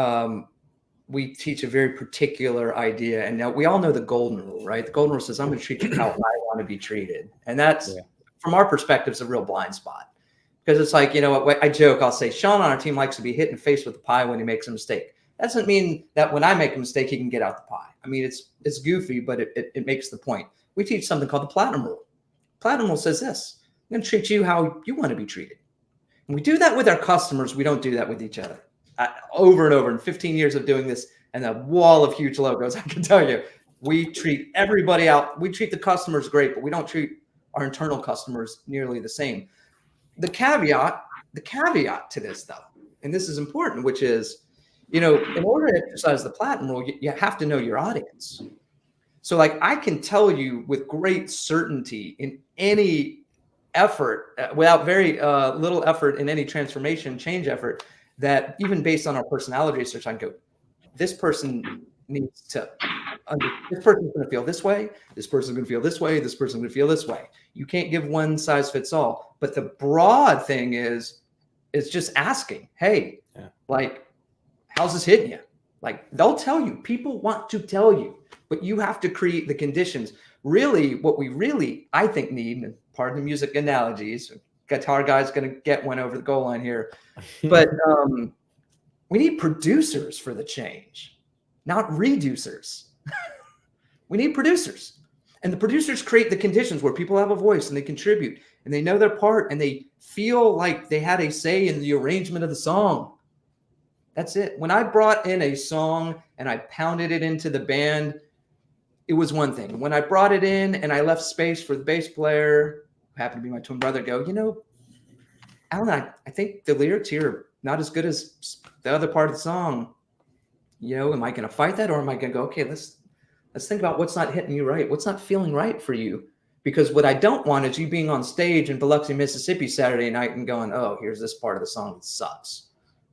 we teach a very particular idea, and now we all know the golden rule, right? The golden rule says, "I'm going to treat you how I want to be treated," and that's from our perspective, is a real blind spot, because it's like, I joke, I'll say, Sean on our team likes to be hit in the face with the pie when he makes a mistake. That doesn't mean that when I make a mistake, he can get out the pie. I mean, it's goofy, but it makes the point. We teach something called the platinum rule. Platinum rule says this: I'm going to treat you how you want to be treated. And we do that with our customers. We don't do that with each other. Over and over in 15 years of doing this and a wall of huge logos, I can tell you, we treat everybody out. We treat the customers great, but we don't treat our internal customers nearly the same. The caveat to this, though, and this is important, which is, in order to exercise the platinum rule, you have to know your audience. So like, I can tell you with great certainty in any effort, without very little effort in any transformation, change effort, that even based on our personality research, I go, this person needs to, this person's going to feel this way, this person's going to feel this way, this person's going to feel this way. You can't give one size fits all. But the broad thing is just asking, hey, like, how's this hitting you? Like, they'll tell you. People want to tell you, but you have to create the conditions. Really, what we really, I think, need, and pardon the music analogies, guitar guy's going to get one over the goal line here, but we need producers for the change, not reducers. We need producers. And the producers create the conditions where people have a voice and they contribute and they know their part and they feel like they had a say in the arrangement of the song. That's it. When I brought in a song and I pounded it into the band, it was one thing. When I brought it in and I left space for the bass player, who happened to be my twin brother, go, Alan, I think the lyrics here are not as good as the other part of the song. Am I going to fight that, or am I going to go, okay, let's Let's think about what's not hitting you right. What's not feeling right for you? Because what I don't want is you being on stage in Biloxi, Mississippi Saturday night and going, oh, here's this part of the song that sucks,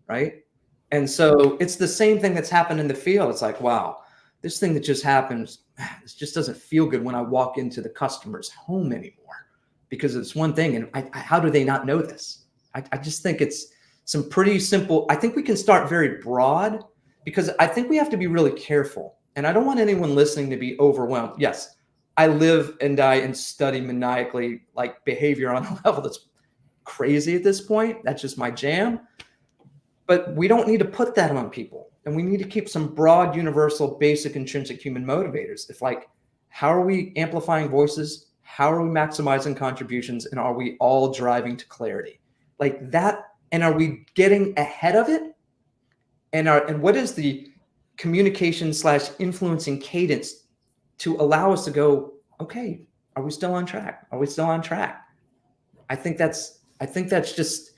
right? And so it's the same thing that's happened in the field. It's like, wow, this thing that just happens, this just doesn't feel good when I walk into the customer's home anymore, because it's one thing. And how do they not know this? I just think it's some pretty simple. I think we can start very broad, because I think we have to be really careful. And I don't want anyone listening to be overwhelmed. Yes, I live and die and study maniacally, like behavior on a level that's crazy at this point. That's just my jam. But we don't need to put that on people. And we need to keep some broad, universal, basic, intrinsic human motivators. If like, how are we amplifying voices? How are we maximizing contributions? And are we all driving to clarity? Like that. And are we getting ahead of it? And what is the communication / influencing cadence to allow us to go, okay, are we still on track? Are we still on track? I think that's just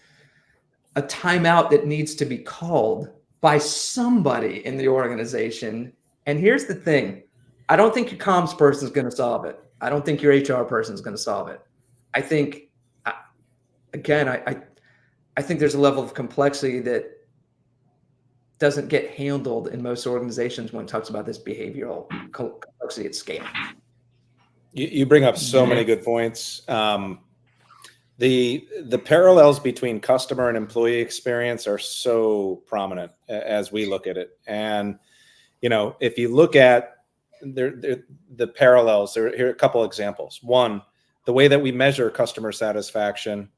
a timeout that needs to be called by somebody in the organization. And here's the thing. I don't think your comms person is going to solve it. I don't think your HR person is going to solve it. I think, again, I think there's a level of complexity that doesn't get handled in most organizations when it talks about this behavioral complexity at scale. You bring up so many good points. The parallels between customer and employee experience are so prominent as we look at it. And, if you look at the parallels, here are a couple examples. One, the way that we measure customer satisfaction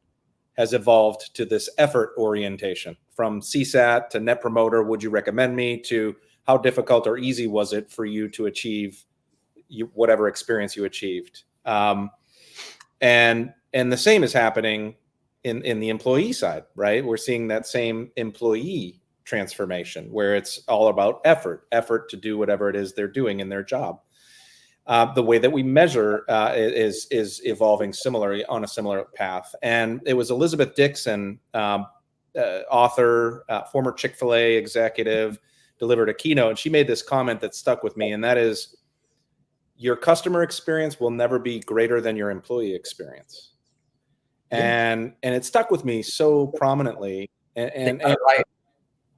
has evolved to this effort orientation, from CSAT to Net Promoter, would you recommend me, to how difficult or easy was it for you to achieve whatever experience you achieved. And the same is happening in the employee side, right? We're seeing that same employee transformation where it's all about effort to do whatever it is they're doing in their job. The way that we measure is evolving similarly on a similar path. And it was Elizabeth Dixon, author, former Chick-fil-A executive, delivered a keynote, and she made this comment that stuck with me, and that is, your customer experience will never be greater than your employee experience. And it stuck with me so prominently. And right.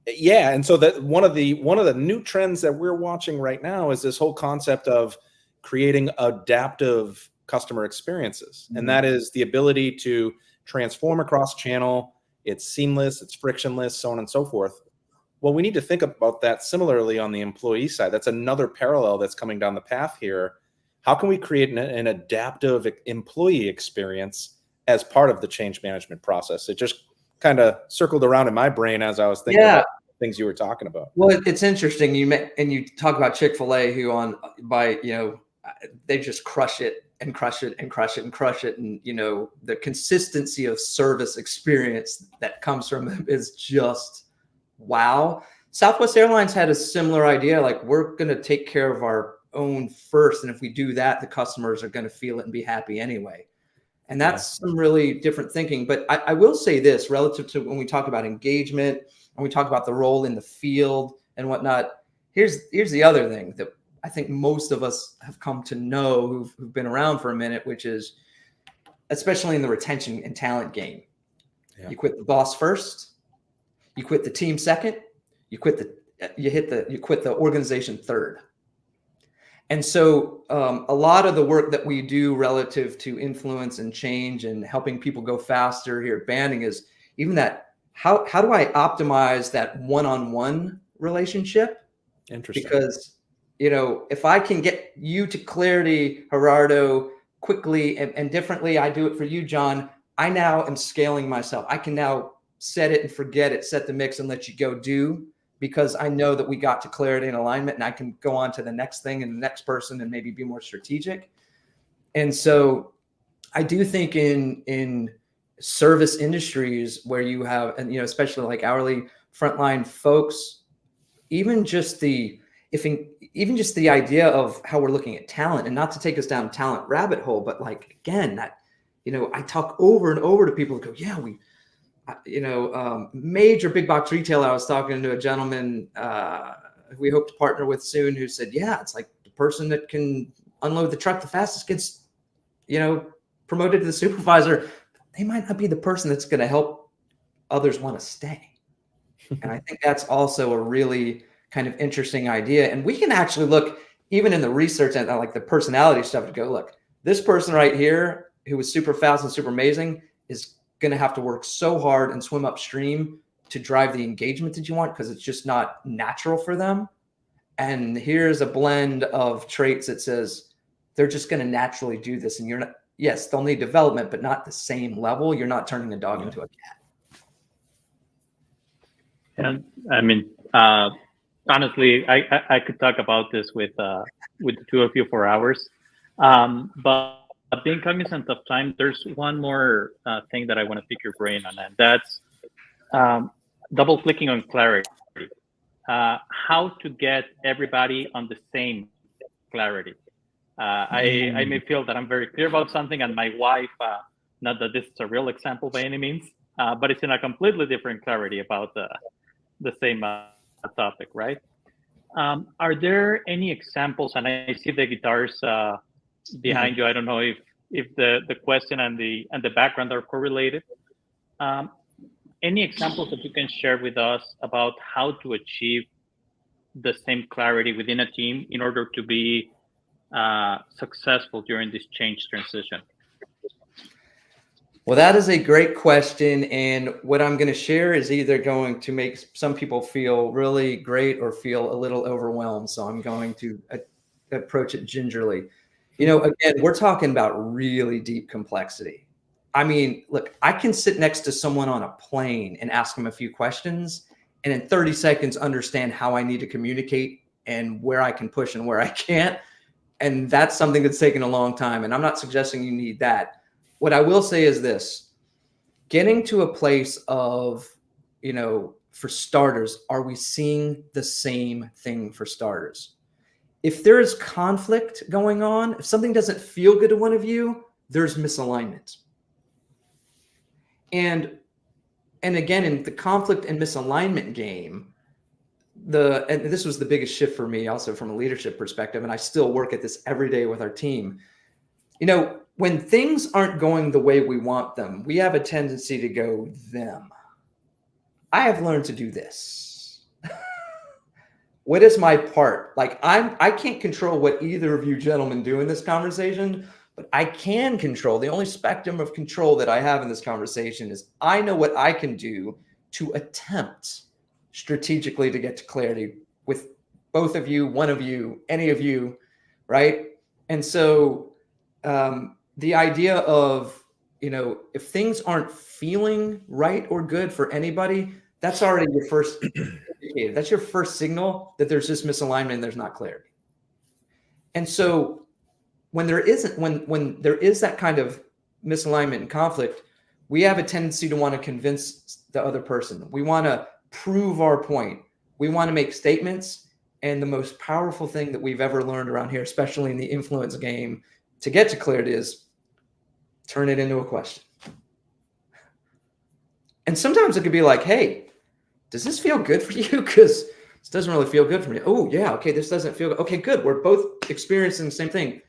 Yeah, and so that one of the new trends that we're watching right now is this whole concept of creating adaptive customer experiences. And that is the ability to transform across channel. It's seamless, it's frictionless, so on and so forth. Well, we need to think about that similarly on the employee side. That's another parallel that's coming down the path here. How can we create an adaptive employee experience as part of the change management process? It just kind of circled around in my brain as I was thinking about things you were talking about. Well, it's interesting. You talk about Chick-fil-A, who they just crush it and crush it and crush it and crush it. And, the consistency of service experience that comes from them is just wow. Southwest Airlines had a similar idea. Like, we're going to take care of our own first. And if we do that, the customers are going to feel it and be happy anyway. And that's some really different thinking. But I will say this relative to when we talk about engagement and we talk about the role in the field and whatnot. Here's the other thing that I think most of us have come to know who've been around for a minute, which is, especially in the retention and talent game, you quit the boss first, you quit the team second, you quit the organization third. And so a lot of the work that we do relative to influence and change and helping people go faster here at Banding is even that, how do I optimize that one-on-one relationship? Interesting. Because, if I can get you to clarity, Gerardo, quickly and differently, I do it for you, John, I now am scaling myself. I can now set it and forget it, set the mix and let you go do, because I know that we got to clarity and alignment, and I can go on to the next thing and the next person and maybe be more strategic. And so I do think in service industries where you have, and especially like hourly frontline folks, even just the idea of how we're looking at talent, and not to take us down talent rabbit hole, but like, again, that, I talk over and over to people who go, major big box retailer. I was talking to a gentleman we hope to partner with soon, who said, it's like person that can unload the truck the fastest gets, promoted to the supervisor. They might not be the person that's going to help others want to stay. And I think that's also a really kind of interesting idea. And we can actually look even in the research and like the personality stuff to go, look, this person right here who was super fast and super amazing is going to have to work so hard and swim upstream to drive the engagement that you want because it's just not natural for them. And here's a blend of traits that says they're just going to naturally do this. And you're not, yes, they'll need development, but not the same level. You're not turning a dog into a cat. And I mean, honestly, I could talk about this with the two of you for hours. But being cognizant of time, there's one more thing that I want to pick your brain on, and that's double clicking on clarity. How to get everybody on the same clarity. I may feel that I'm very clear about something, and my wife, not that this is a real example by any means, but it's in a completely different clarity about the same topic, right? Are there any examples? And I see the guitars behind you. I don't know if the question and the background are correlated. Any examples that you can share with us about how to achieve the same clarity within a team in order to be successful during this change transition? Well, that is a great question. And what I'm going to share is either going to make some people feel really great or feel a little overwhelmed. So I'm going to approach it gingerly. Again, we're talking about really deep complexity. I mean, look, I can sit next to someone on a plane and ask them a few questions and in 30 seconds understand how I need to communicate and where I can push and where I can't. And that's something that's taken a long time. And I'm not suggesting you need that. What I will say is this: getting to a place of, for starters, are we seeing the same thing for starters? If there is conflict going on, if something doesn't feel good to one of you, there's misalignment. And again, in the conflict and misalignment game, and this was the biggest shift for me also from a leadership perspective, and I still work at this every day with our team. When things aren't going the way we want them, we have a tendency to go them. I have learned to do this. What is my part? Like I can't control what either of you gentlemen do in this conversation, but I can control. The only spectrum of control that I have in this conversation is I know what I can do to attempt strategically to get to clarity with both of you, one of you, any of you, right? And so the idea of, if things aren't feeling right or good for anybody, that's already your first indicator. That's your first signal that there's just misalignment and there's not clarity. And so when there is that kind of misalignment and conflict, we have a tendency to want to convince the other person. We want to prove our point. We want to make statements. And the most powerful thing that we've ever learned around here, especially in the influence game, to get to clarity is turn it into a question. And sometimes it could be like, hey, does this feel good for you? Because this doesn't really feel good for me. Oh, yeah. Okay. This doesn't feel good. Okay, good. We're both experiencing the same thing.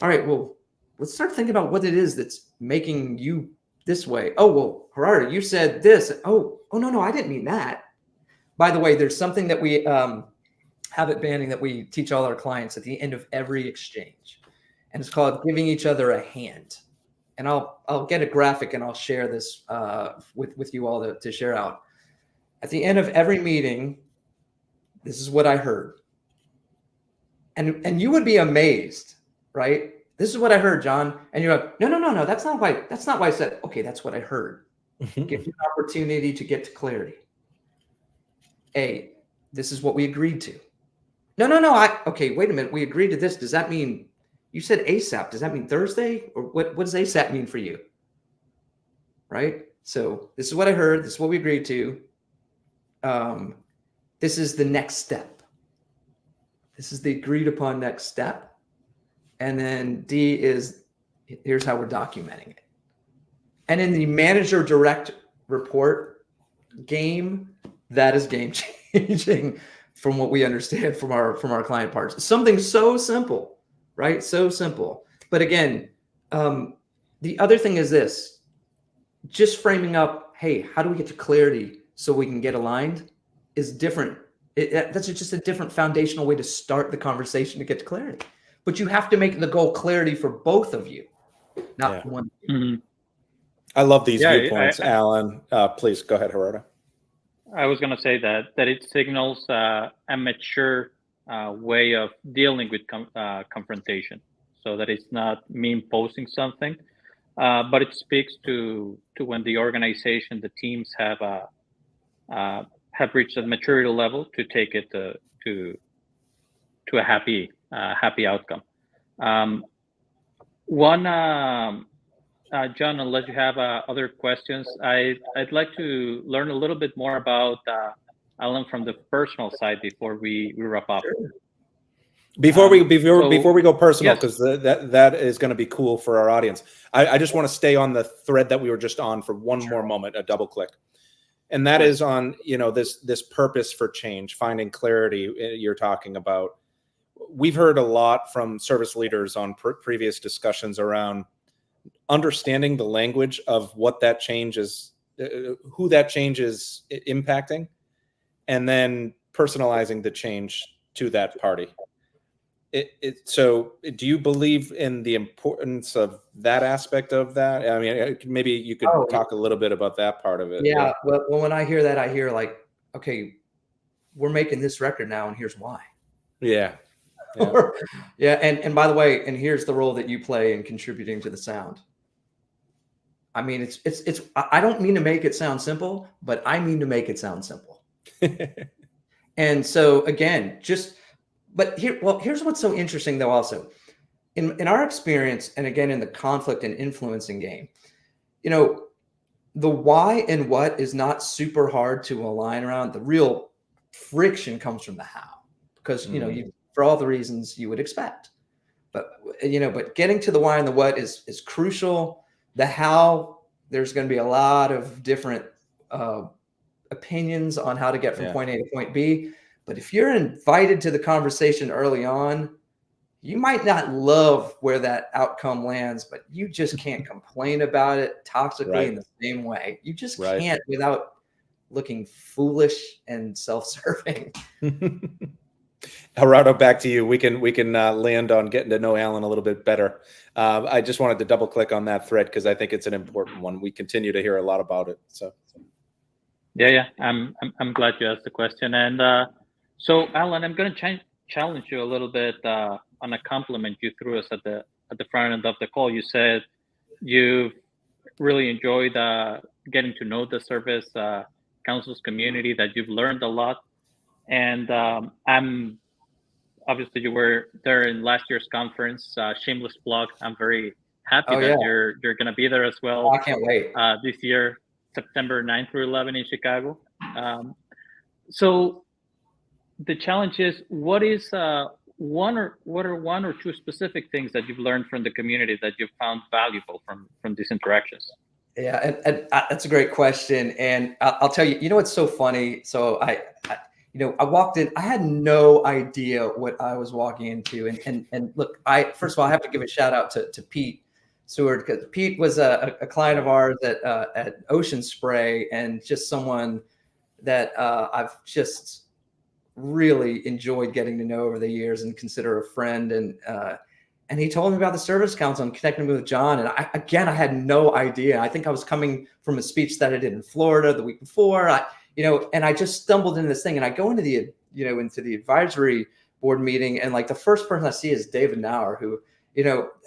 All right. Well, let's start thinking about what it is that's making you this way. Oh, well, Gerardo, you said this. Oh, no, I didn't mean that. By the way, there's something that we habit banding that we teach all our clients at the end of every exchange. And it's called giving each other a hand. And I'll get a graphic and I'll share this with you all to share out. At the end of every meeting, this is what I heard. And you would be amazed, right? This is what I heard, John. And you're like, no, that's not why I said, okay, that's what I heard. Give you an opportunity to get to clarity. A, this is what we agreed to. No, okay, wait a minute. We agreed to this. Does that mean you said ASAP? Does that mean Thursday? Or what does ASAP mean for you? Right? So this is what I heard. This is what we agreed to. This is the next step. This is the agreed upon next step. And then D is, here's how we're documenting it. And in the manager direct report game, that is game changing from what we understand from our client partners. Something so simple, right? So simple. But again, the other thing is this, just framing up, hey, how do we get to clarity so we can get aligned is different. That's just a different foundational way to start the conversation to get to clarity. But you have to make the goal clarity for both of you, not one. Mhm. I love these Yeah, viewpoints, Alan. Please go ahead, Gerardo. I was going to say that it signals a mature way of dealing with confrontation, so that it's not me imposing something, but it speaks to when the organization, the teams have reached a maturity level to take it to a happy outcome. John, unless you have other questions, I'd like to learn a little bit more about Alan from the personal side before we wrap up. Sure. Before we go personal, yes. because that is going to be cool for our audience. I just want to stay on the thread that we were just on for one more moment, a double click, and that is on this purpose for change, finding clarity. You're talking about. We've heard a lot from service leaders on previous discussions around understanding the language of what that change is, who that change is impacting, and then personalizing the change to that party. So do you believe in the importance of that aspect of that? I mean, maybe you could talk a little bit about that part of it. Yeah. Well, when I hear that, I hear like, okay, we're making this record now, and here's why. Yeah. Yeah. And by the way, and here's the role that you play in contributing to the sound. I mean, it's I don't mean to make it sound simple, but I mean to make it sound simple. And so again, here's what's so interesting though, also in our experience, and again, in the conflict and influencing game, the why and what is not super hard to align around. The real friction comes from the how, because, for all the reasons you would expect, but getting to the why and the what is crucial. The how, there's going to be a lot of different opinions on how to get from point A to point B. But if you're invited to the conversation early on, you might not love where that outcome lands, but you just can't complain about it toxically in the same way. You just can't without looking foolish and self-serving. Gerardo, back to you. We can land on getting to know Alan a little bit better. I just wanted to double click on that thread because I think it's an important one. We continue to hear a lot about it. So, yeah, I'm glad you asked the question. And so, Alan, I'm going to challenge you a little bit on a compliment you threw us at the front end of the call. You said you really enjoyed getting to know the service councils community, that you've learned a lot. And I'm obviously, you were there in last year's conference. Shameless plug. I'm very happy that you're going to be there as well. I can't wait. This year, September 9 through 11 in Chicago. So the challenge is, what are one or two specific things that you've learned from the community that you've found valuable from these interactions? Yeah, and that's a great question. And I'll tell you, what's so funny? So I walked in, I had no idea what I was walking into. And look, first of all, I have to give a shout out to Pete Seward, because Pete was a client of ours at Ocean Spray, and just someone that I've just really enjoyed getting to know over the years and consider a friend. And he told me about the Service Council and connected me with John. And I had no idea. I think I was coming from a speech that I did in Florida the week before. And I just stumbled into this thing, and I go into the advisory board meeting, and like the first person I see is David Nauer, who,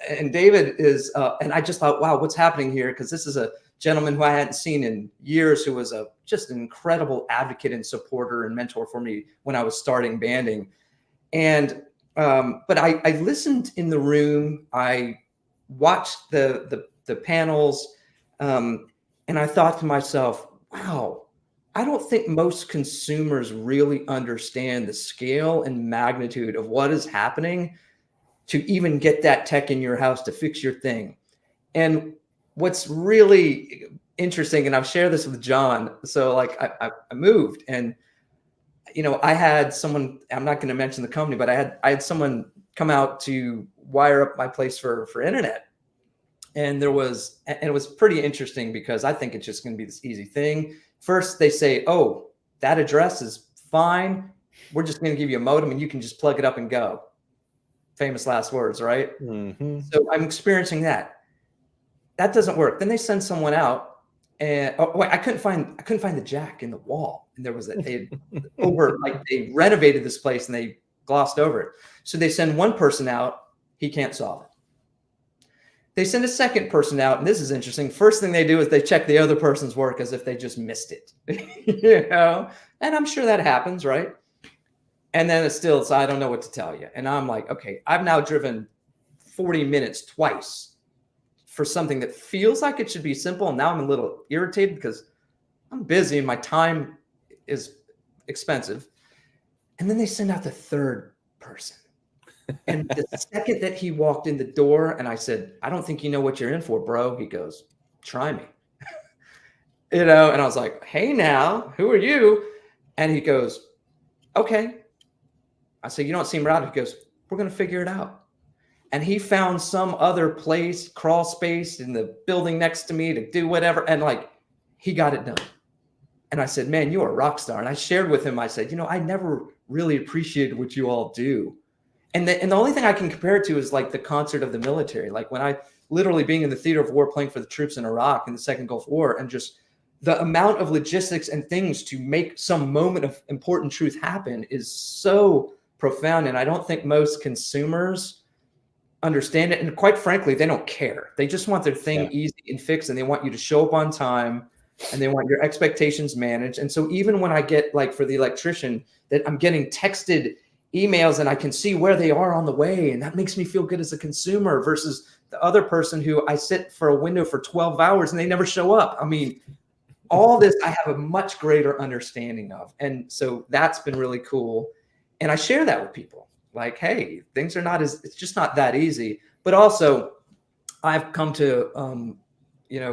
and David is, and I just thought, wow, what's happening here? Because this is a gentleman who I hadn't seen in years, who was just an incredible advocate and supporter and mentor for me when I was starting banding. And, but I listened in the room, I watched the panels, and I thought to myself, wow, I don't think most consumers really understand the scale and magnitude of what is happening to even get that tech in your house to fix your thing. And what's really interesting, and I've shared this with John, so like I moved, and I had someone, I'm not going to mention the company, but I had someone come out to wire up my place for internet. And it was pretty interesting because I think it's just going to be this easy thing. First, they say, oh, that address is fine. We're just going to give you a modem and you can just plug it up and go. Famous last words, right? Mm-hmm. So I'm experiencing that. That doesn't work. Then they send someone out and I couldn't find the jack in the wall. And there was they renovated this place and they glossed over it. So they send one person out. He can't solve it. They send a second person out, and this is interesting. First thing they do is they check the other person's work as if they just missed it, And I'm sure that happens, right? And then it's still, so I don't know what to tell you. And I'm like, okay, I've now driven 40 minutes twice for something that feels like it should be simple. And now I'm a little irritated because I'm busy and my time is expensive. And then they send out the third person. And the second that he walked in the door and I said, I don't think you know what you're in for, bro. He goes, try me. And I was like, hey now, who are you? And he goes, okay. I said, you don't seem right. He goes, we're going to figure it out. And he found some other place, crawl space in the building next to me to do whatever. And he got it done. And I said, man, you are a rock star. And I shared with him, I said, I never really appreciated what you all do. And the only thing I can compare it to is like the concert of the military. Like when I literally being in the theater of war, playing for the troops in Iraq in the Second Gulf War, and just the amount of logistics and things to make some moment of important truth happen is so profound. And I don't think most consumers understand it. And quite frankly, they don't care. They just want their thing easy and fixed, and they want you to show up on time, and they want your expectations managed. And so even when I get, like for the electrician, that I'm getting texted emails and I can see where they are on the way, and that makes me feel good as a consumer, versus the other person who I sit for a window for 12 hours and they never show up. I mean, all this I have a much greater understanding of. And so that's been really cool. And I share that with people like, hey, things are it's just not that easy. But also I've come to,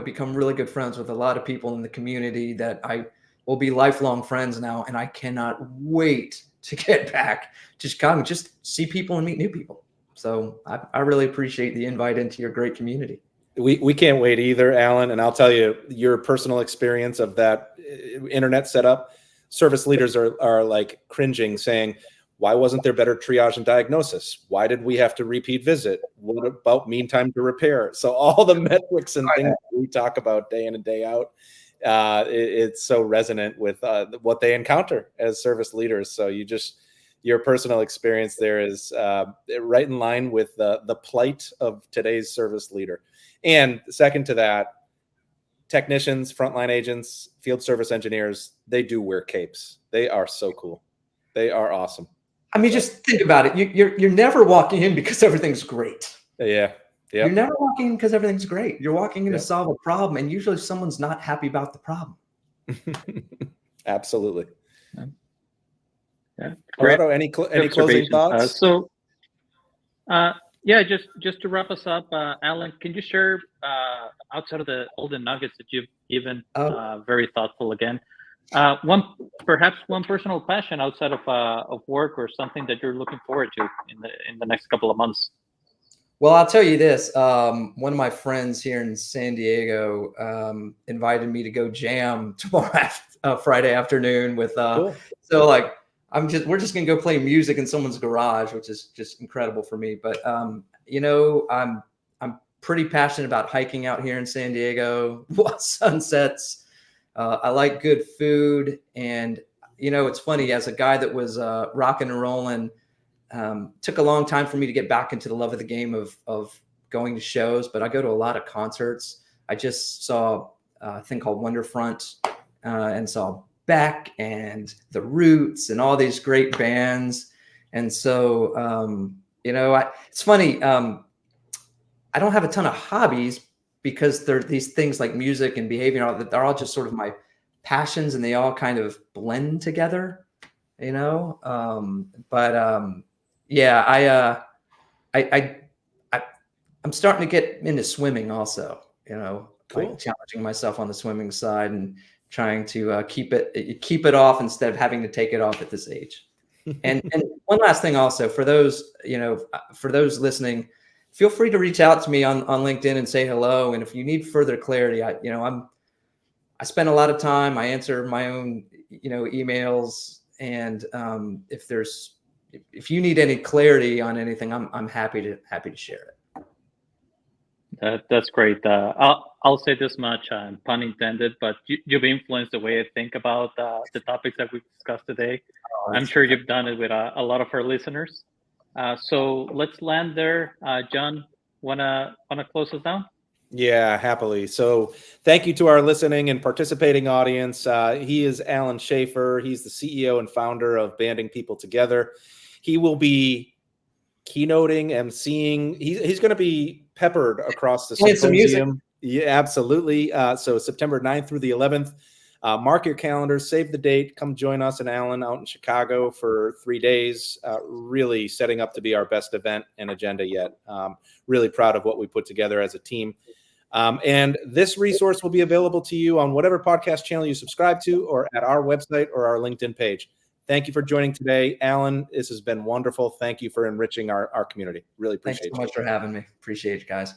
become really good friends with a lot of people in the community that I will be lifelong friends now. And I cannot wait to get back to Chicago, just see people and meet new people. So I really appreciate the invite into your great community. We can't wait either, Alan. And I'll tell you, your personal experience of that internet setup, service leaders are like cringing, saying, why wasn't there better triage and diagnosis? Why did we have to repeat visit? What about mean time to repair? So all the metrics and things we talk about day in and day out, it's so resonant with what they encounter as service leaders. So your personal experience there is right in line with the plight of today's service leader. And second to that, technicians, frontline agents, field service engineers, they do wear capes. They are so cool. They are awesome. I mean, just think about it. You're never walking in because everything's great. Yeah. Yep. You're never walking in because everything's great. You're walking in to solve a problem, and usually someone's not happy about the problem. Absolutely. Yeah. Gerardo, any closing thoughts? Just to wrap us up, Alan, can you share outside of all the nuggets that you've given? Very thoughtful again. Perhaps one personal passion outside of work, or something that you're looking forward to in the next couple of months. Well, I'll tell you this. One of my friends here in San Diego invited me to go jam tomorrow, Friday afternoon with. Cool. So like, we're just gonna go play music in someone's garage, which is just incredible for me. But I'm pretty passionate about hiking out here in San Diego, sunsets. I like good food, and it's funny, as a guy that was rocking and rolling. Took a long time for me to get back into the love of the game of going to shows, but I go to a lot of concerts. I just saw a thing called Wonderfront and saw Beck and The Roots and all these great bands. And so, it's funny. I don't have a ton of hobbies because there are these things like music and behavior. They're all just sort of my passions, and they all kind of blend together, Yeah, I'm starting to get into swimming also, Cool. like challenging myself on the swimming side and trying to keep it off instead of having to take it off at this age. And one last thing also, for those, for those listening, feel free to reach out to me on LinkedIn and say hello. And if you need further clarity, I spend a lot of time, I answer my own, emails. And if you need any clarity on anything, I'm happy to share it. That's great. I'll say this much, pun intended, but you've influenced the way I think about the topics that we discussed today. Oh, I'm sure you've done it with a lot of our listeners. So let's land there. John, wanna close us down? Yeah, happily. So thank you to our listening and participating audience. He is Alan Schaefer. He's the CEO and founder of Banding People Together. He will be keynoting, emceeing. He's going to be peppered across the symposium. Yeah, absolutely. So September 9th through the 11th. Mark your calendars, save the date, come join us and Alan out in Chicago for 3 days. Really setting up to be our best event and agenda yet. Really proud of what we put together as a team. And this resource will be available to you on whatever podcast channel you subscribe to or at our website or our LinkedIn page. Thank you for joining today. Alan, this has been wonderful. Thank you for enriching our community. Really appreciate it. Thanks so much for having me. Appreciate you guys.